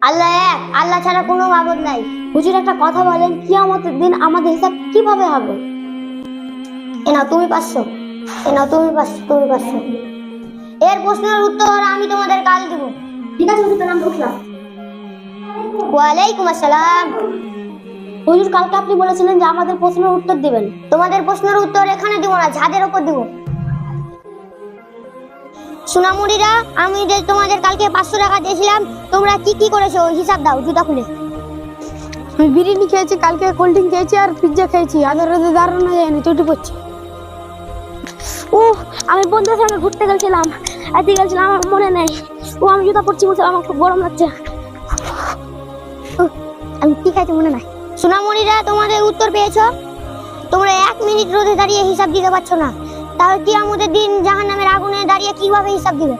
আল্লাহ এক, আল্লাহ ছাড়া কোনো মাবুদ নাই। হুজুর একটা কথা বলেন, কিয়ামতের দিন আমাদের হিসাব কিভাবে হবে? এ নাও তুমি 500, এ নাও তুমি 500। এর প্রশ্নের উত্তর আমি তোমাদের কাল দিব। ঠিক আছে হুজুর, তাহলে আমি উঠলাম। ওয়ালাইকুম আসসালাম। হুজুর, কালকে আপনি বলেছিলেন যে আমাদের প্রশ্নের উত্তর দিবেন। তোমাদের প্রশ্নের উত্তর এখানে দিব না, ছাদের উপর দিব। সোনামুড়িরা, আমি যে তোমাদের কালকে 500 টাকা দিয়েছিলাম, তোমরা কি কি করেছো হিসাব দাও জুতা খুলে। আমি বিরিয়ানি খেয়েছি, কালকে কোল্ড ড্রিঙ্ক খেয়েছি আর পিৎজা খেয়েছি। আধার রাতে দাঁড়ানো যায়নি, চুটি পড়ছে। আমি বন্ধুদের সঙ্গে ঘুরতে গেছিলাম, এদিকে গেছিলাম, আমার মনে নেই। আমি জুতা পরছি, বলছিলাম আমার খুব গরম লাগছে। আমি কি খাইছি মনে নাই। সোনামণিরা, তোমাদের উত্তর পেয়েছো? তোমরা 1 মিনিট রোদে দাঁড়িয়ে হিসাব দিতে পারছো না, তাহলে কিয়ামতের দিন জাহান্নামের আগুনে দাঁড়িয়ে কিভাবে হিসাব দিবে?